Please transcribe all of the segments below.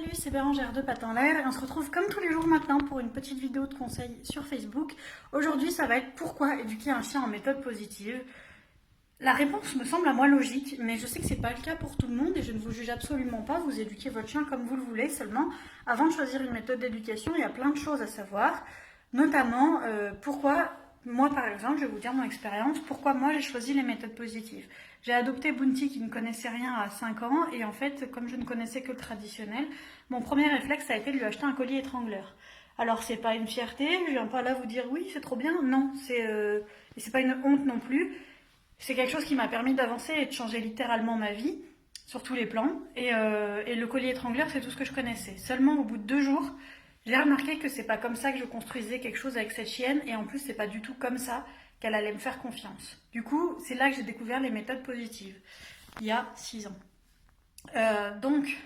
Salut, c'est Bérangère de Patin en l'air et on se retrouve comme tous les jours maintenant pour une petite vidéo de conseils sur Facebook. Aujourd'hui, ça va être pourquoi éduquer un chien en méthode positive. La réponse me semble à moi logique, mais je sais que c'est pas le cas pour tout le monde et je ne vous juge absolument pas. Vous éduquez votre chien comme vous le voulez, seulement avant de choisir une méthode d'éducation, il y a plein de choses à savoir, notamment pourquoi moi par exemple, je vais vous dire mon expérience, pourquoi moi j'ai choisi les méthodes positives. J'ai adopté Bounty qui ne connaissait rien à 5 ans et en fait, comme je ne connaissais que le traditionnel, mon premier réflexe a été de lui acheter un collier étrangleur. Alors c'est pas une fierté, je viens pas là vous dire oui c'est trop bien, non, et c'est pas une honte non plus. C'est quelque chose qui m'a permis d'avancer et de changer littéralement ma vie, sur tous les plans. Et le collier étrangleur, c'est tout ce que je connaissais. Seulement, au bout de 2 jours, j'ai remarqué que c'est pas comme ça que je construisais quelque chose avec cette chienne. Et en plus, c'est pas du tout comme ça qu'elle allait me faire confiance. Du coup, c'est là que j'ai découvert les méthodes positives, il y a 6 ans. Donc,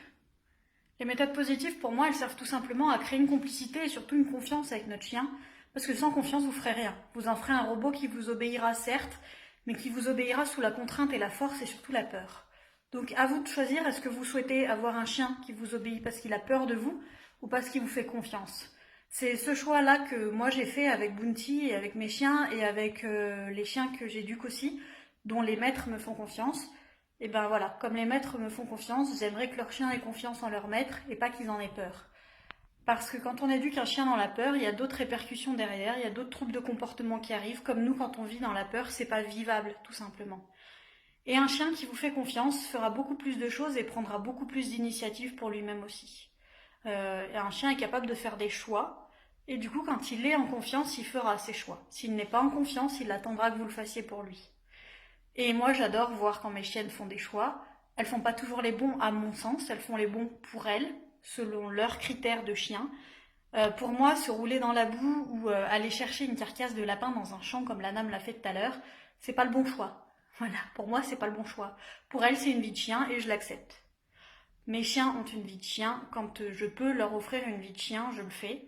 les méthodes positives, pour moi, elles servent tout simplement à créer une complicité et surtout une confiance avec notre chien. Parce que sans confiance, vous ferez rien. Vous en ferez un robot qui vous obéira, certes, mais qui vous obéira sous la contrainte et la force et surtout la peur. Donc à vous de choisir, est-ce que vous souhaitez avoir un chien qui vous obéit parce qu'il a peur de vous ou parce qu'il vous fait confiance? C'est ce choix-là que moi j'ai fait avec Bounty et avec mes chiens et avec les chiens que j'éduque aussi, dont les maîtres me font confiance. Et ben voilà, comme les maîtres me font confiance, j'aimerais que leurs chiens aient confiance en leur maître et pas qu'ils en aient peur. Parce que quand on éduque un chien dans la peur, il y a d'autres répercussions derrière, il y a d'autres troubles de comportement qui arrivent, comme nous quand on vit dans la peur, c'est pas vivable, tout simplement. Et un chien qui vous fait confiance fera beaucoup plus de choses et prendra beaucoup plus d'initiatives pour lui-même aussi. Et un chien est capable de faire des choix, et du coup quand il est en confiance, il fera ses choix. S'il n'est pas en confiance, il attendra que vous le fassiez pour lui. Et moi j'adore voir quand mes chiennes font des choix. Elles font pas toujours les bons à mon sens, elles font les bons pour elles, selon leurs critères de chien. Pour moi, se rouler dans la boue ou aller chercher une carcasse de lapin dans un champ comme Lana me l'a fait tout à l'heure, c'est pas le bon choix. Voilà, pour moi, c'est pas le bon choix. Pour elle, c'est une vie de chien et je l'accepte. Mes chiens ont une vie de chien. Quand je peux leur offrir une vie de chien, je le fais.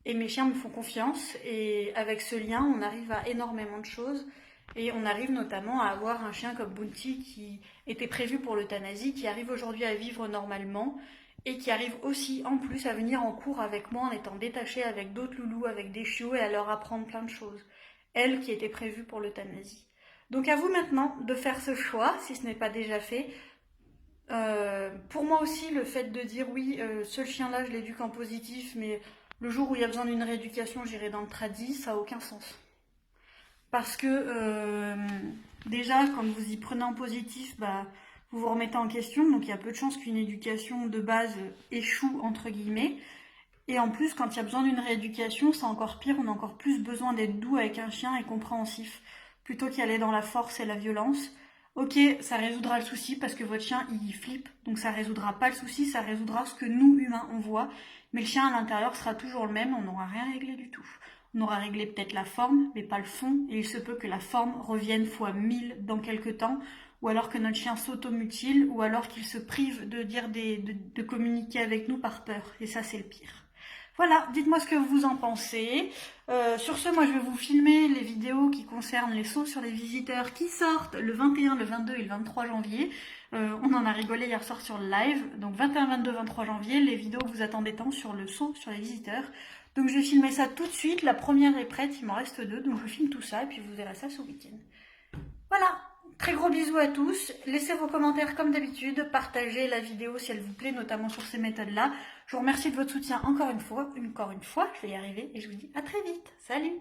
Et mes chiens me font confiance et avec ce lien, on arrive à énormément de choses. Et on arrive notamment à avoir un chien comme Bounty qui était prévu pour l'euthanasie, qui arrive aujourd'hui à vivre normalement et qui arrive aussi en plus à venir en cours avec moi en étant détachée avec d'autres loulous, avec des chiots et à leur apprendre plein de choses. Elle qui était prévue pour l'euthanasie. Donc à vous maintenant de faire ce choix, si ce n'est pas déjà fait. Pour moi aussi, le fait de dire oui, ce chien-là, je l'éduque en positif, mais le jour où il y a besoin d'une rééducation, j'irai dans le tradi, ça n'a aucun sens. Parce que déjà, quand vous y prenez en positif, bah, vous vous remettez en question, donc il y a peu de chances qu'une éducation de base échoue, entre guillemets. Et en plus, quand il y a besoin d'une rééducation, c'est encore pire, on a encore plus besoin d'être doux avec un chien et compréhensif, plutôt qu'y aller dans la force et la violence. Ok, ça résoudra le souci parce que votre chien il flippe, donc ça résoudra pas le souci, ça résoudra ce que nous humains on voit, mais le chien à l'intérieur sera toujours le même, on n'aura rien réglé du tout. On aura réglé peut-être la forme, mais pas le fond, et il se peut que la forme revienne fois 1000 dans quelques temps, ou alors que notre chien s'automutile, ou alors qu'il se prive de dire de communiquer avec nous par peur, et ça c'est le pire. Voilà, dites-moi ce que vous en pensez. Sur ce, moi je vais vous filmer les vidéos qui concernent les sauts sur les visiteurs qui sortent le 21, le 22 et le 23 janvier. On en a rigolé hier soir sur le live. Donc 21, 22, 23 janvier, les vidéos que vous attendez tant sur le saut sur les visiteurs. Donc je vais filmer ça tout de suite. La première est prête, il m'en reste 2. Donc je filme tout ça et puis vous verrez ça ce week-end. Voilà, très gros bisous à tous. Laissez vos commentaires comme d'habitude. Partagez la vidéo si elle vous plaît, notamment sur ces méthodes-là. Je vous remercie de votre soutien encore une fois, je vais y arriver et je vous dis à très vite. Salut!